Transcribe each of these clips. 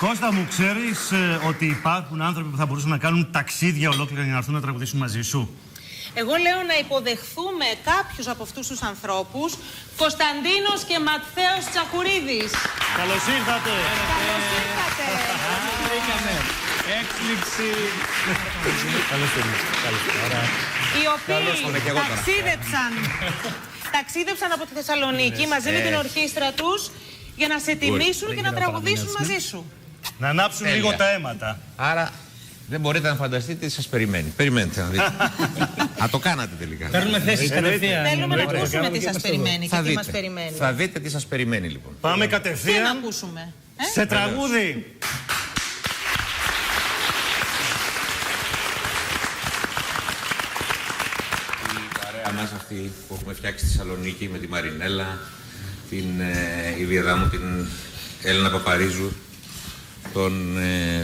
Κώστα μου, ξέρεις ότι υπάρχουν άνθρωποι που θα μπορούσαν να κάνουν ταξίδια ολόκληρα για να έρθουν να τραγουδήσουν μαζί σου? Εγώ λέω να υποδεχθούμε κάποιους από αυτούς τους ανθρώπους. Κωνσταντίνος και Ματθαίος Τσαχουρίδης. Καλώς ήρθατε. Καλώς ήρθατε. Έκπληξη. Καλώς ήρθατε. Οι οποίοι ταξίδεψαν από τη Θεσσαλονίκη μαζί με την ορχήστρα τους για να σε τιμήσουν και να τραγουδήσουν μαζί σου. Να ανάψουν λίγο τα αίματα. Άρα δεν μπορείτε να φανταστείτε τι σας περιμένει. Περιμένετε να δείτε. Α, το κάνατε τελικά. Παίρνουμε θέσεις κατευθείαν. Θέλουμε να ακούσουμε τι σας περιμένει και τι μας περιμένει. Θα δείτε τι σας περιμένει λοιπόν. Πάμε Τι να κατευθείαν ακούσουμε. σε τραγούδι. Η παρέα μας αυτή που έχουμε φτιάξει στη Θεσσαλονίκη με τη Μαρινέλα, την Ιβιεδά μου, την Έλληνα Παπαρίζου,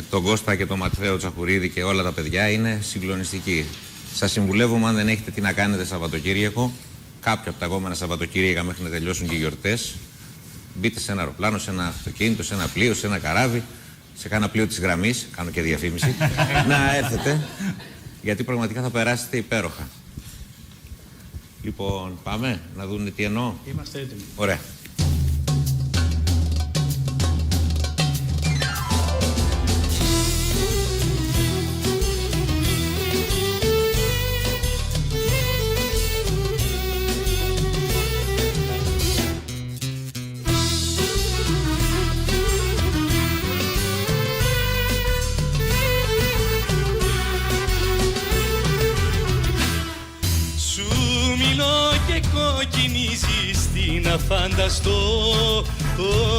τον Κώστα και τον Ματθαίο Τσαχουρίδη και όλα τα παιδιά είναι συγκλονιστική. Σας συμβουλεύουμε, αν δεν έχετε τι να κάνετε Σαββατοκύριακο, κάποιο από τα επόμενα Σαββατοκύριακα μέχρι να τελειώσουν και οι γιορτές, μπείτε σε ένα αεροπλάνο, σε ένα αυτοκίνητο, σε ένα πλοίο, σε ένα καράβι, σε κάνα πλοίο της γραμμής, κάνω και διαφήμιση, να έρθετε, γιατί πραγματικά θα περάσετε υπέροχα. Λοιπόν, πάμε να δούνε τι εννοώ. Είμαστε έτοιμοι. Ωραία. Να φανταστώ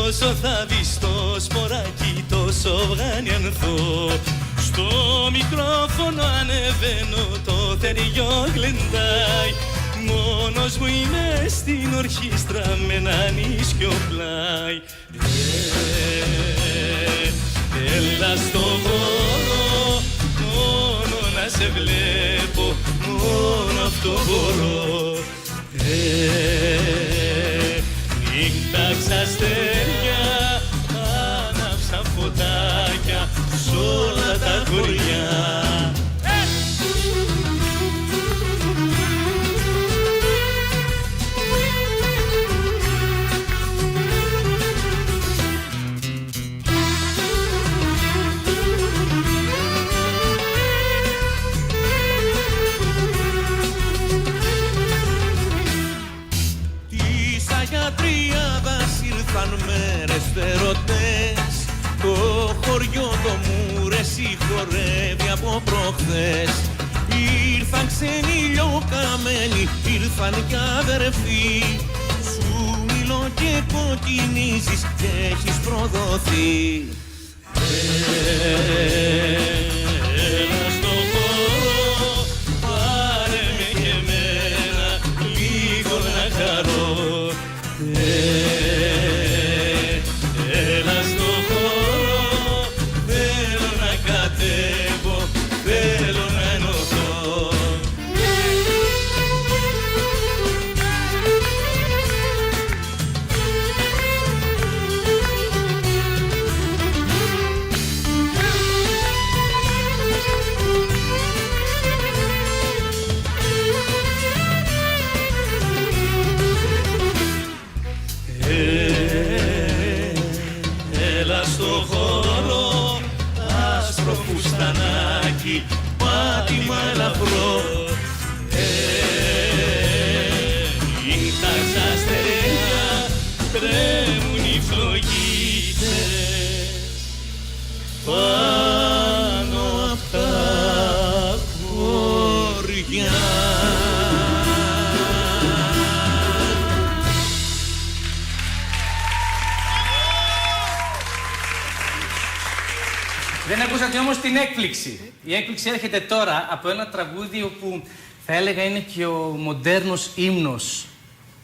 όσο θα δεις το σποράκι τόσο βγανιανθώ. Στο μικρόφωνο ανεβαίνω, το θεριό γλεντάει. Μόνος μου είμαι στην ορχήστρα με ένα νησιό πλάι. Έλα στο χώρο, μόνο να σε βλέπω, μόνο αυτό μπορώ. Νύχτα αστέρια, άναψα φωτάκια σ' όλα τα χωριά. Ήρθαν μέρες φερωτές, το χωριό το Μουρέσι χορεύει από προχθές. Ήρθαν ξένοι λιοκαμένοι, ήρθαν κι αδερφοί. Σου μιλώ και κοκκινίζεις και έχεις προδοθεί. Έλα στο χώρο, πάρε με και εμένα, λίγο να χαρώ. Έλα στο χώρο, θέλω να κατέβω, θέλω να ενωθώ. Έλα στο χώρο, άσπρο φουστανάκι, πάτημα ελαφρό. Νύχτα στα αστέρια, τρέμουν οι φλογίτες πάνω απ' τα χωριά. Δεν ακούσατε όμως την έκπληξη. Η έκπληξη έρχεται τώρα από ένα τραγούδι που θα έλεγα είναι και ο μοντέρνος ύμνος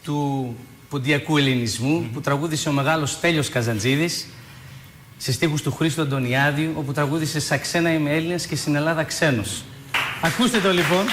του ποντιακού ελληνισμού, που τραγούδισε ο μεγάλος Στέλιος Καζαντζίδης σε στίχους του Χρήστου Αντωνιάδιου, όπου τραγούδισε «Σα ξένα είμαι Έλληνας και στην Ελλάδα ξένος». Ακούστε το λοιπόν.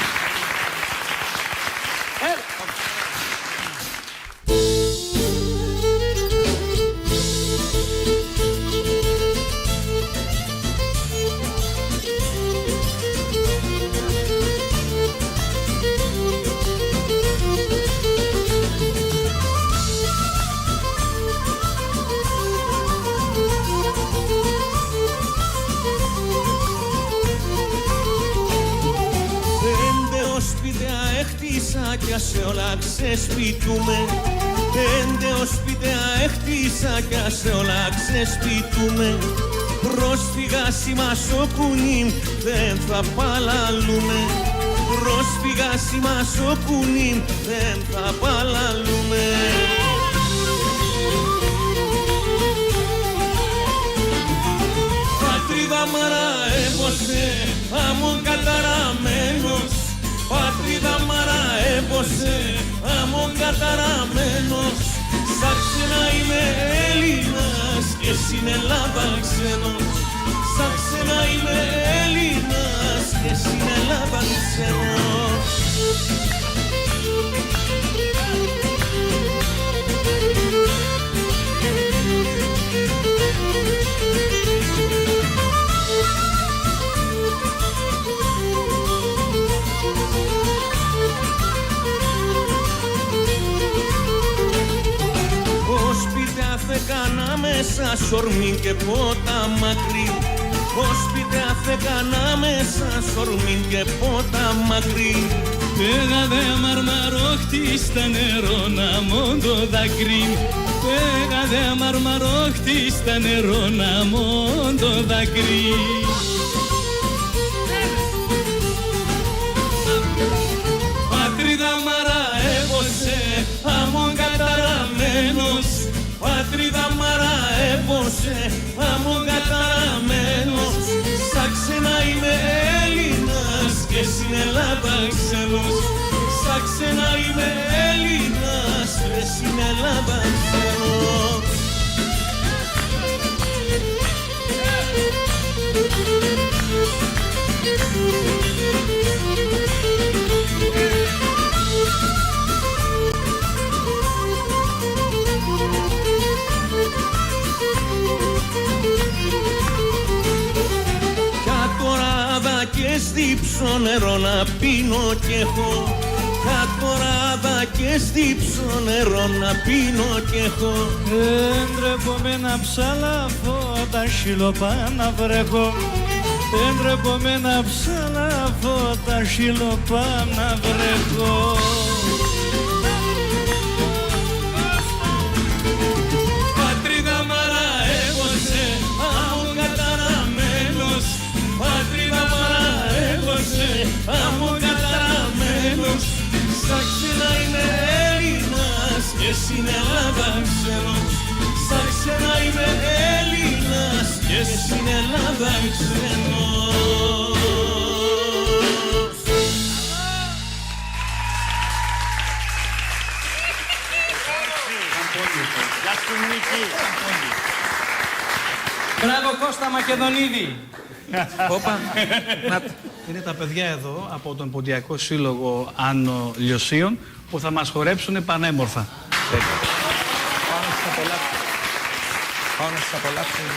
σε όλα ξεσπιτούμε. 5 σπίτια έχτισα κι σε όλα ξεσπιτούμε. Πρόσφυγα σήμας όπουνιν δεν θα παλαλούμε. Πρόσφυγα σήμας όπουνιν δεν θα παλαλούμε. Πατρίδα μαρά έμπωσε, άμμον καταραμένος. Πατρίδα μαρά έμπωσε, άμμον καταραμένος. Σαν ξένα είμαι Έλληνας και στην Ελλάδα ξένος. Σαν ξένα είμαι Έλληνας και στην Ελλάδα ξένος. Έκανα μέσα σορμήν και πότα μακρύ. Σπίτια έκανα μέσα σορμήν και πότα μακρύ. Πέγαδε μαρμαρόχτη στα νερό να μόντο δάκρυ. Πέγαδε μαρμαρόχτη στα νερό να μόντο δάκρυ. Πατρίδα μαρά έμπωσε, άμμον καταραμένος. Πατρίδα μαρά έμπωσε, άμμον καταραμένος. Σαν ξένα είμαι Έλληνας και στην Ελλάδα ξένος. Σαν ξένα είμαι Έλληνας και στην Ελλάδα ξένος. Και στύψω νερό να πίνω κι έχω. Κατοράδα και στύψω νερό να πίνω κι έχω. Δεν τρέπομαι να ψαλαβώ τα σιλοπά να βρέχω. Δεν τρέπομαι να ψαλαβώ τα σιλοπά να βρέχω. Πατρίδα μαρά έμπωσε, άμμον καταραμένος. Πατρίδα μαρά έμπωσε, άμμον καταραμένος. Σαν ξένα είμαι Έλληνας και στην Ελλάδα ξένος. Σαν ξένα είμαι Έλληνας και στην Ελλάδα ξένος. Γεια σου Νίκη. Μπράβο Κώστα Μακεδονίδη. Όπα. Είναι τα παιδιά εδώ από τον Ποντιακό Σύλλογο Άνω Λιωσίων που θα μας χορέψουν πανέμορφα. Πάνω στις απολαύσεις.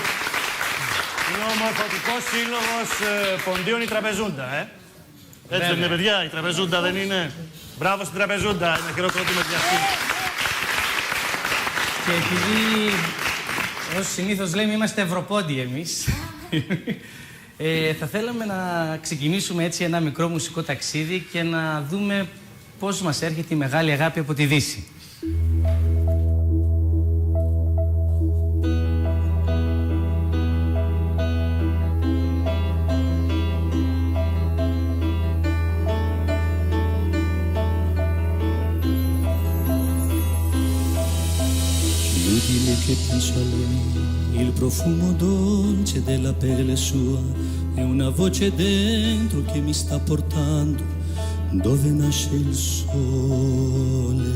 Είναι ο Μορφωτικός Σύλλογος Ποντίων η Τραπεζούντα, Έτσι δεν είναι, παιδιά, η Τραπεζούντα δεν είναι. Μπράβο στην Τραπεζούντα, ένα χειροκρότημα για αυτή. Και επειδή, ως συνήθως λέμε, είμαστε Ευρωπόντιοι εμείς, θα θέλαμε να ξεκινήσουμε έτσι ένα μικρό μουσικό ταξίδι και να δούμε πώς μας έρχεται η μεγάλη αγάπη από τη Δύση. L'utile che penso a lei, il profumo dolce della pelle sua e una voce dentro che mi sta portando dove nasce il sole.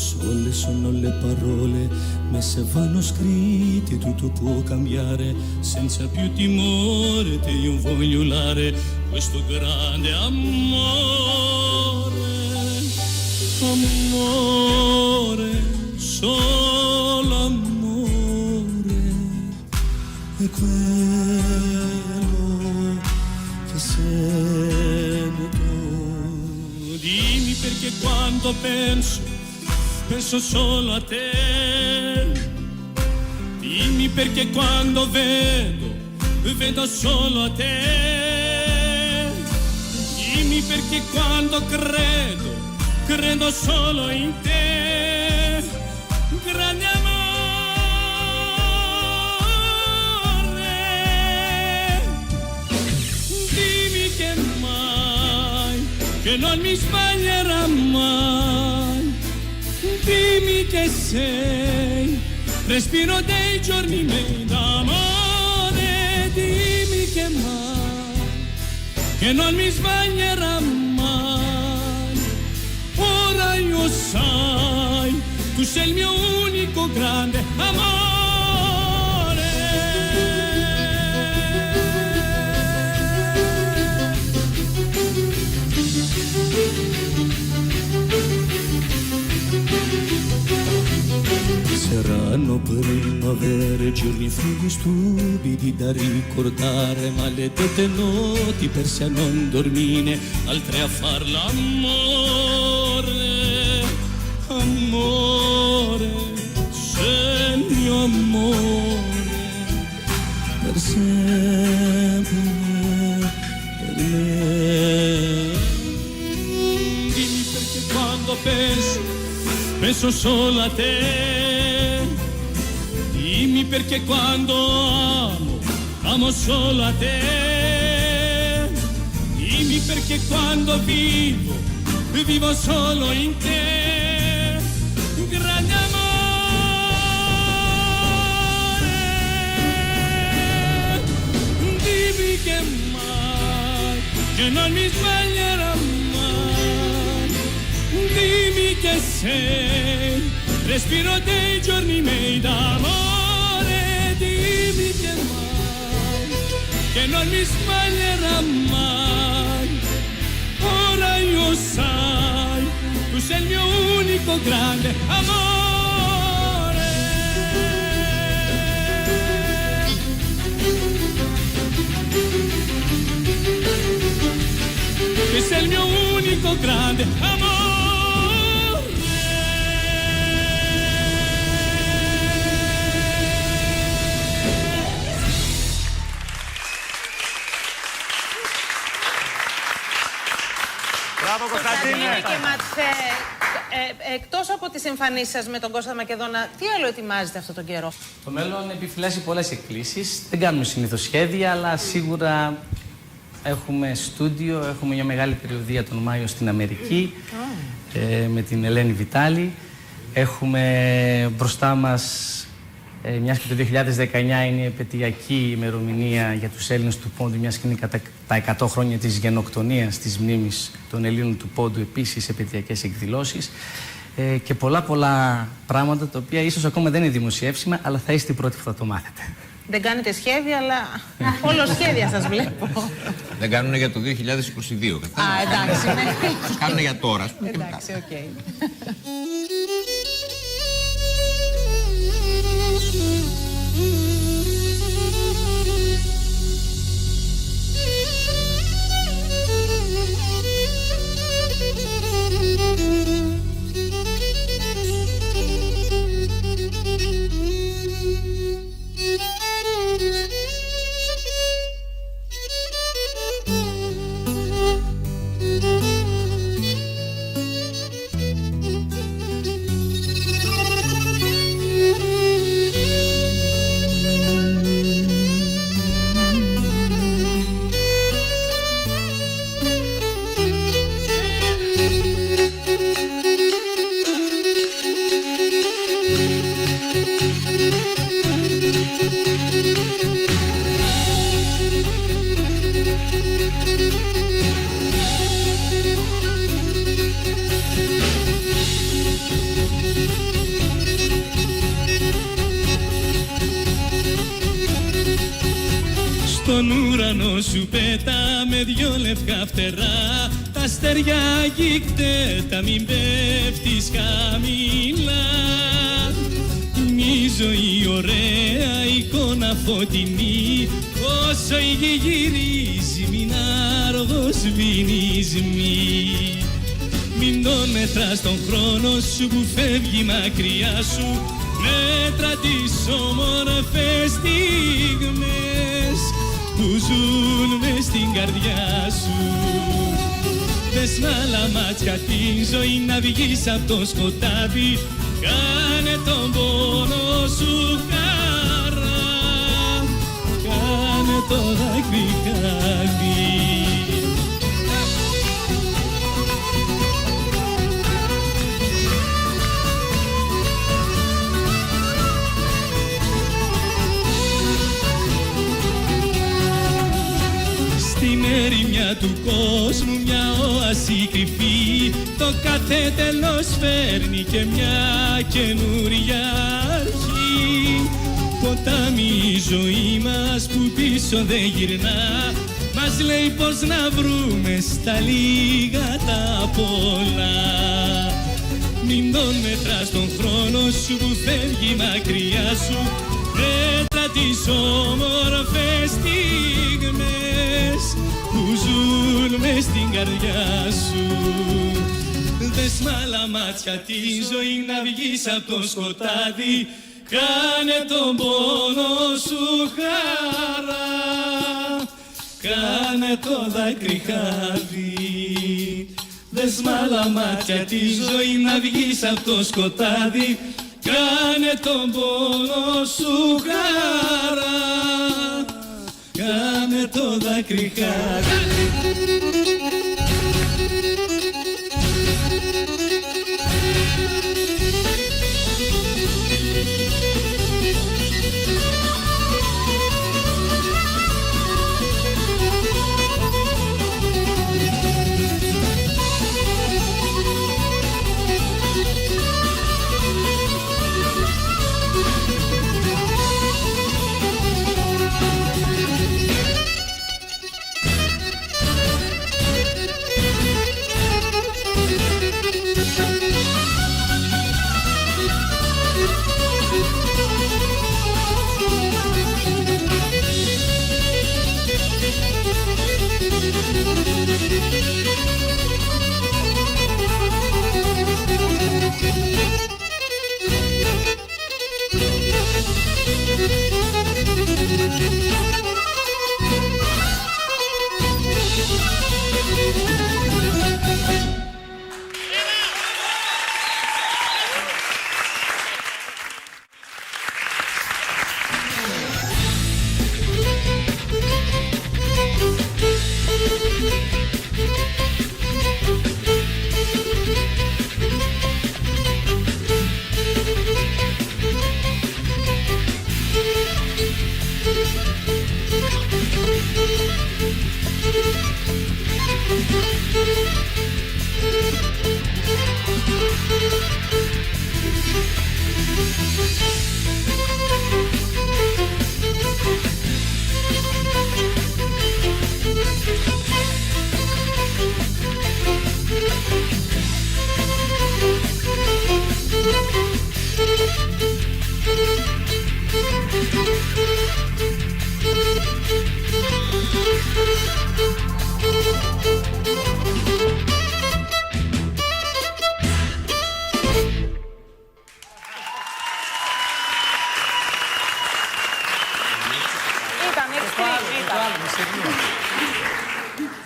Sole sono le parole, ma se vanno scritte tutto può cambiare. Senza più timore te io voglio urlare questo grande amore. Amore, solo amore è quello che sento. Dimmi perché quando penso solo a te. Dimmi perché quando vedo solo a te. Dimmi perché quando credo credo solo in te, grande amore. Dimmi che mai, che non mi sbaglierà mai. Dimmi che sei respiro dei giorni miei d'amore. Dimmi che mai, che non mi sbaglierà mai. Ora io sai, tu sei il mio unico grande amore. Saranno primavere, giorni funghi stupidi da ricordare, maledette notti perse a non dormire, altre a far l'amore. Amore, sei il mio amore, per sempre, per me. Dimmi perché quando penso solo a te. Dimmi perché quando amo solo a te. Dimmi perché quando vivo solo in te. Grande amore. Dimmi che mai, che non mi sbaglierà mai. Dimmi che sei respiro dei giorni miei d'amore. Dimmi che mai, che non mi sbaglierà mai. Ora io sai, tu sei il mio unico grande amore. Che sei il mio unico grande amore. Κωνσταντίνε και Ματθέ, εκτός από τις εμφανίσεις σας με τον Κώστα Μακεδόνα, τι άλλο ετοιμάζετε αυτόν τον καιρό? Το μέλλον επιφυλάσσει πολλές εκκλήσεις. Δεν κάνουμε συνήθως σχέδια, αλλά σίγουρα έχουμε στούντιο, έχουμε μια μεγάλη περιοδία τον Μάιο στην Αμερική με την Ελένη Βιτάλη. Έχουμε μπροστά μας, μιας και το 2019 είναι η επετειακή ημερομηνία για τους Έλληνες του Πόντου, μιας και είναι κατά τα 100 χρόνια της γενοκτονίας της μνήμης των Ελλήνων του Πόντου, επίσης επετειακές εκδηλώσεις και πολλά πράγματα τα οποία ίσως ακόμα δεν είναι δημοσιεύσιμα, αλλά θα είστε οι πρώτοι που θα το μάθετε. Δεν κάνετε σχέδια, αλλά όλο σχέδια σας βλέπω. Δεν κάνουν για το 2022, κατάλαβα. Εντάξει, ναι. Κάνουν για τώρα, ας πούμε. Εντάξει, οκ. Στον ουρανό σου πετάμε δυο λευκά φτερά, τα αστέρια αγγίκτετα, μην πέφτεις χαμηλά. Μη ζωή ωραία, εικόνα φωτεινή, όσο η γη γυρίζει μην αργοσβήνεις μη. Μην τον μετράς τον χρόνο σου που φεύγει μακριά σου, μέτρα τις όμορφες στιγμές που ζουν μες στην καρδιά σου. Δες με άλλα μάτια τη ζωή να βγεις απ' το σκοτάδι. Κάνε τον πόνο σου χαρά, κάνε το δάκρυ χάδι. Στην ερημιά του κόσμου μια όαση κρυφή, το κάθε τέλος φέρνει και μια καινούρια αρχή. Ποτάμι η ζωή μας που πίσω δεν γυρνά, μας λέει πως να βρούμε στα λίγα τα πολλά. Μην τον μετράς τον χρόνο σου που φεύγει μακριά σου, μέτρα τις όμορφες στιγμές που ζουν μες στην καρδιά σου. Δες μ' άλλα μάτια τη ζωή να βγεις απ' το σκοτάδι, κάνε τον πόνο σου χαρά, κάνε το δάκρυ χάδι. Δες μ' άλλα μάτια τη ζωή να βγεις απ' το σκοτάδι, κάνε τον πόνο σου χαρά, κάνε το δάκρυ χάδι.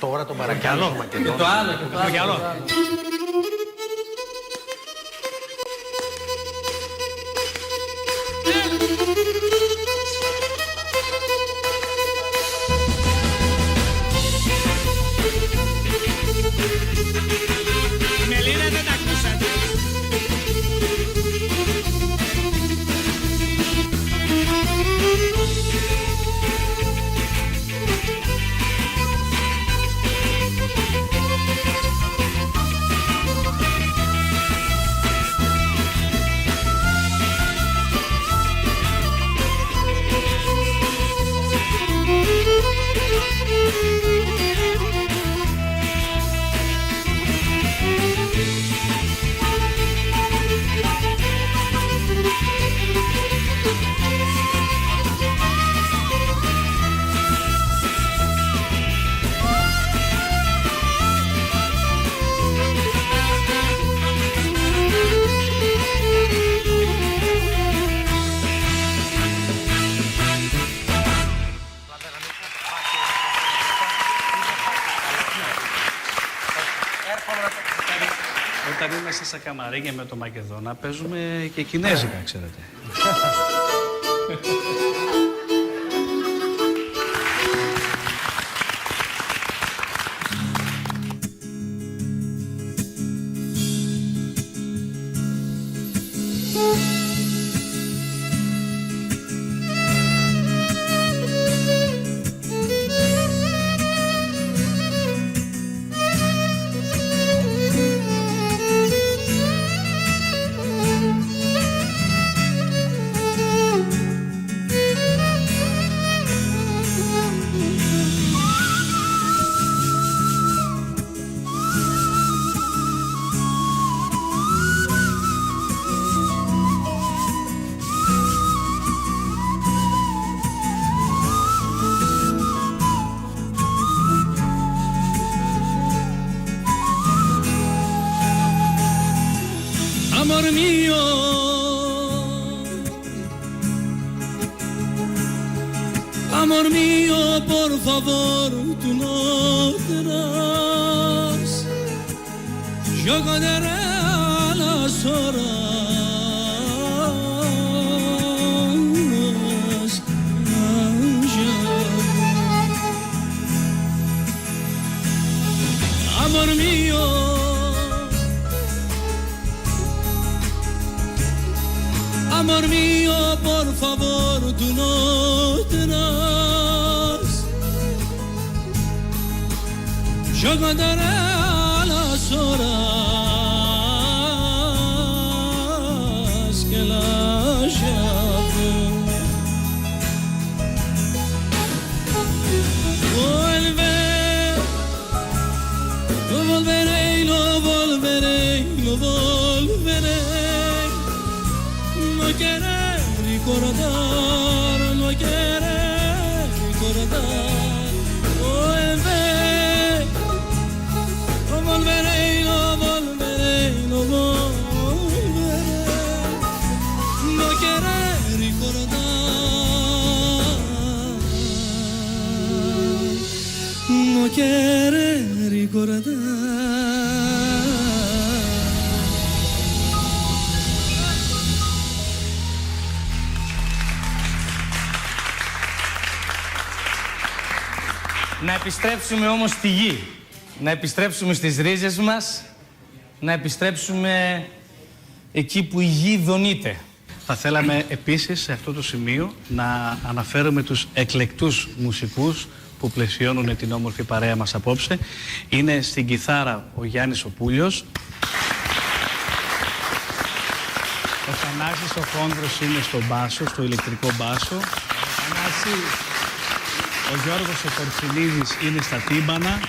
Τώρα το παρακαλώ. Και το άλλο. Μελίνα, δεν τα ακούσατε. μέσα στα καμαρίνια με το Μακεδόνα παίζουμε και κινέζικα, ξέρετε. Amor mío, amor mío, por favor, tú no tendrás. Yo contaré a las horas. Amor mío, amor mío, por favor, tú no tendrás. Yo contaré a las horas que la llave vuelve, lo volveré, lo volveré, lo volveré. No quiere recordar, no quiere recordar. Vuelve, lo volveré, lo volveré, lo volveré. No quiere recordar, no quiere recordar. Να επιστρέψουμε όμως στη γη, να επιστρέψουμε στις ρίζες μας, να επιστρέψουμε εκεί που η γη δονείται. Θα θέλαμε επίσης σε αυτό το σημείο να αναφέρουμε τους εκλεκτούς μουσικούς που πλαισιώνουν την όμορφη παρέα μας απόψε. Είναι στην κιθάρα ο Γιάννης ο Πούλιος. Ο Θανάσης ο Χόνδρος είναι στο μπάσο, στο ηλεκτρικό μπάσο. Ο Γιώργος ο Κορτσινίδης είναι στα τύμπανα.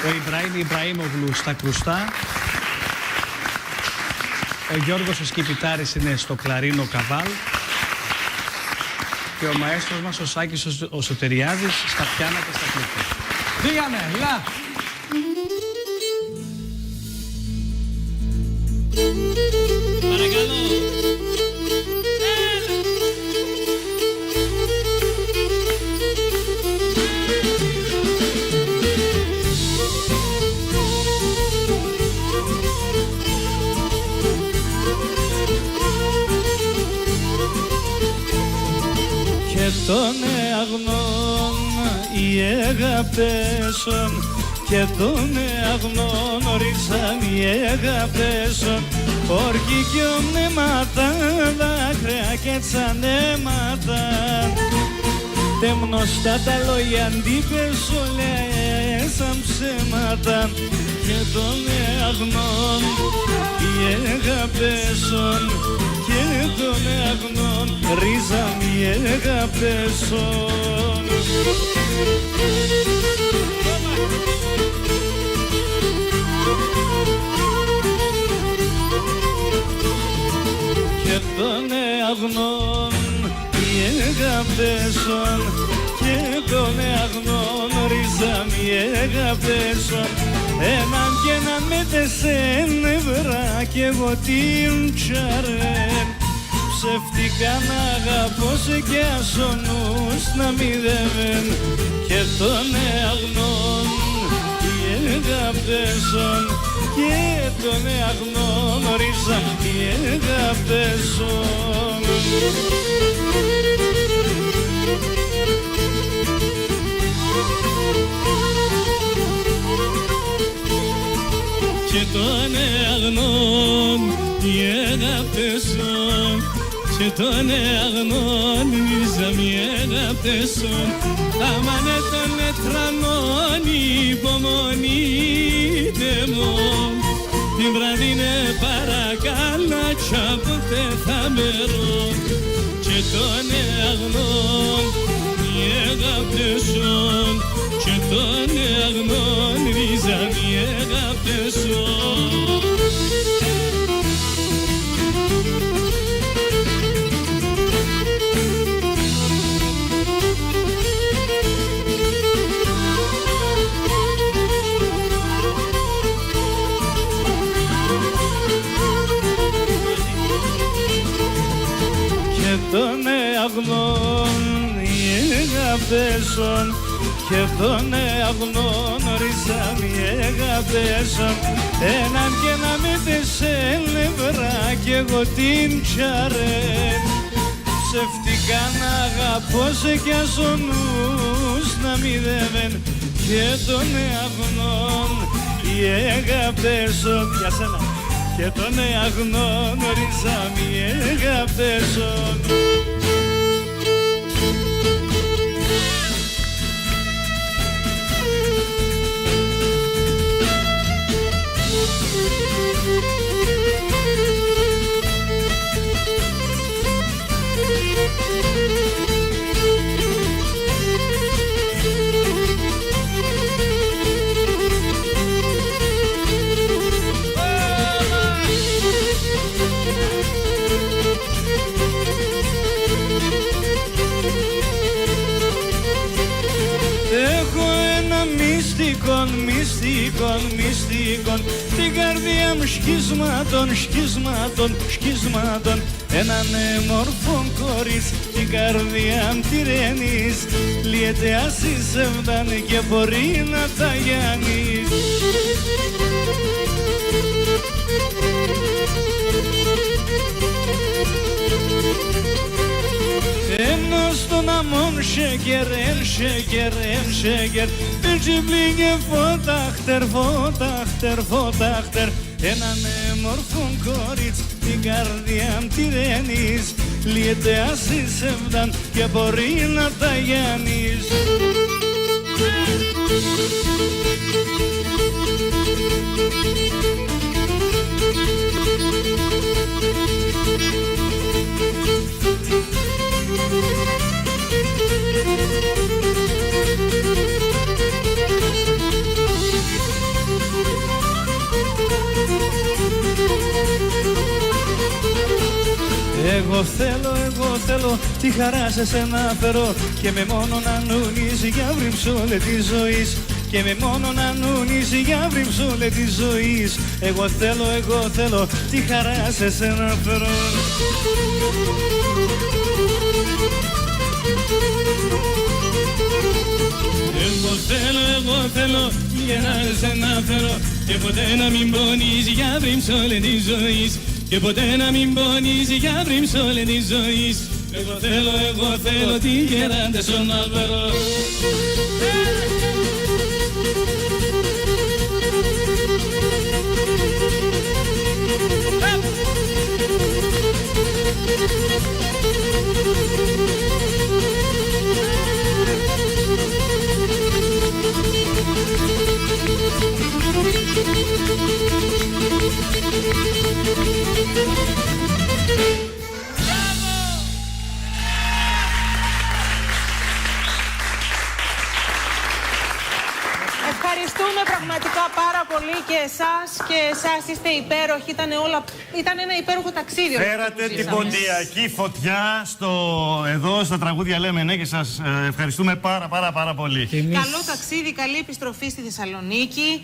Ο Ιμπραήμ Ιμπραήμογλου στα κρουστά. Ο Γιώργος ο Σκυπιτάρης είναι στο κλαρίνο καβάλ. Και ο μαέστρος μας ο Σάκης ο Σωτεριάδης στα πιάνα και στα κλίπτα. Πήγαμε, γεια! Παρακαλώ. Και τον αγνών οι αγαπέσον και τον αγνών ορίσαν οι αγαπέσον όρκοι κι ονέματα δάκρυα και τσανέματα τεμνωστά τα λόγια αντίπεσο λέσαν ψέματα και τον αγνών οι αγαπέσον και τον αγνών ρίζα μη αγαπέσον. Και τον αγνών οι αγαπέσον και τον αγνών ρίζα μη αγαπέσον. Έναν κι έναν με τεσένευρα κι εγώ την τσαρέν ψεύτικα να αγαπώ σε κι ασονούς να μηδεύεν και τον αγνών οι αγάπτεσον και τον αγνώριζα οι αγάπτεσον. Και τον αγνών οι αγάπτεσον και τον αγνώριζα οι αγάπτεσον. Αμάνε τον ετρανών υπομονείτε μου την βραδινέ παρακάλα κι αποτε θα μερώ. Και τον αγνών οι αγάπτεσον και τον αγνώριζα οι αγάπτεσον. Τον αγνών οι αγάπτεσον και τον αγνών ριζάμ οι αγάπτεσον. Έναν και να με τεσέλευρα κι εγώ την τσαρέν. Ψευτικά να αγαπώ σε κι ας ο νους να μηδεύεν. Και τον αγνών οι αγάπτεσον. Για σένα. Και τον αγνών ριζάμ οι αγάπτεσον. Μυστικών, την καρδιά μου σκισμάτων, έναν μορφόν κορίτσι, την καρδιά μου τυρένεις, λιέται ασύσευδαν και μπορεί να τα γιάνεις. Ενώ στον αμόν σέγγερ, πίτσι πλήγε φωτάχτερ, έναν μορφόν κορίτσι, την καρδιά μου τυρένεις, λιέται ασύσευδαν και μπορεί να τα γιάνεις. Εγώ θέλω τη χαρά σε σένα φέρω και με μόνο να νουνίζει για βρυψόλε τη ζωής. Και με μόνο να νουνίζει για βρυψόλε τη ζωής. Εγώ θέλω τη χαρά σε σένα φέρω. Εγώ θέλω για να σε να φέρω και ποτέ να μην πονείς για βρυψόλε τη ζωής. Και ποτέ να μην πονείς για βρυψόλε τη ζωής. Εγώ θέλω τη γεράντε σου να φέρω. Ευχαριστούμε πραγματικά πάρα πολύ και εσάς είστε υπέροχοι. Ήταν ένα υπέροχο ταξίδι. Φέρατε την ποντιακή φωτιά εδώ στα τραγούδια Λέμε Ναι και σας ευχαριστούμε πάρα πολύ. Καλό ταξίδι, καλή επιστροφή στη Θεσσαλονίκη.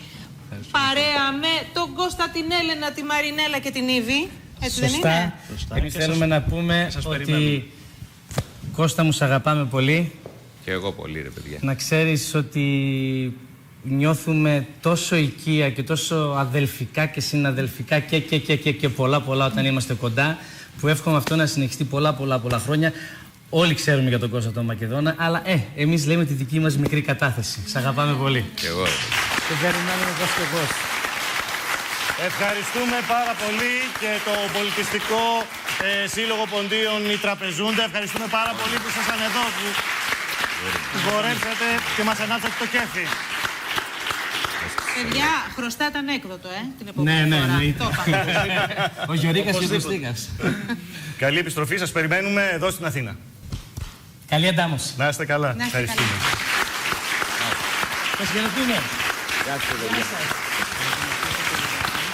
Παρέα με τον Κώστα, την Έλενα, τη Μαρινέλα και την Ήβη. Έτσι δεν είναι? Εμείς θέλουμε να πούμε ότι Κώστα μου, σ' αγαπάμε πολύ. Και εγώ πολύ ρε παιδιά. Να ξέρεις ότι νιώθουμε τόσο οικία και τόσο αδελφικά και συναδελφικά και πολλά όταν είμαστε κοντά, που εύχομαι αυτό να συνεχιστεί πολλά χρόνια. Όλοι ξέρουμε για τον Κώστα τον Μακεδόνα, αλλά εμείς λέμε τη δική μας μικρή κατάθεση. Σ' αγαπάμε πολύ. Και εγώ. Και περιμένουμε πώς και πώς. Ευχαριστούμε πάρα πολύ και το πολιτιστικό σύλλογο Ποντίων η Τραπεζούντα. Ευχαριστούμε πάρα πολύ που ήσασταν εδώ, που μπορέσατε και μας ανάψατε το κέφι. Παιδιά, χρωστάτε ανέκδοτο, την επόμενη φορά. Ναι. Το είπαμε. Ο Γιωρίκας και ο Κωστίκας. Καλή επιστροφή, σας περιμένουμε εδώ στην Αθήνα. Καλή αντάμωση. Να είστε καλά. Να είστε Ευχαριστούμε. καλά. Σας χαιρετούμε. Γεια σας, παιδιά.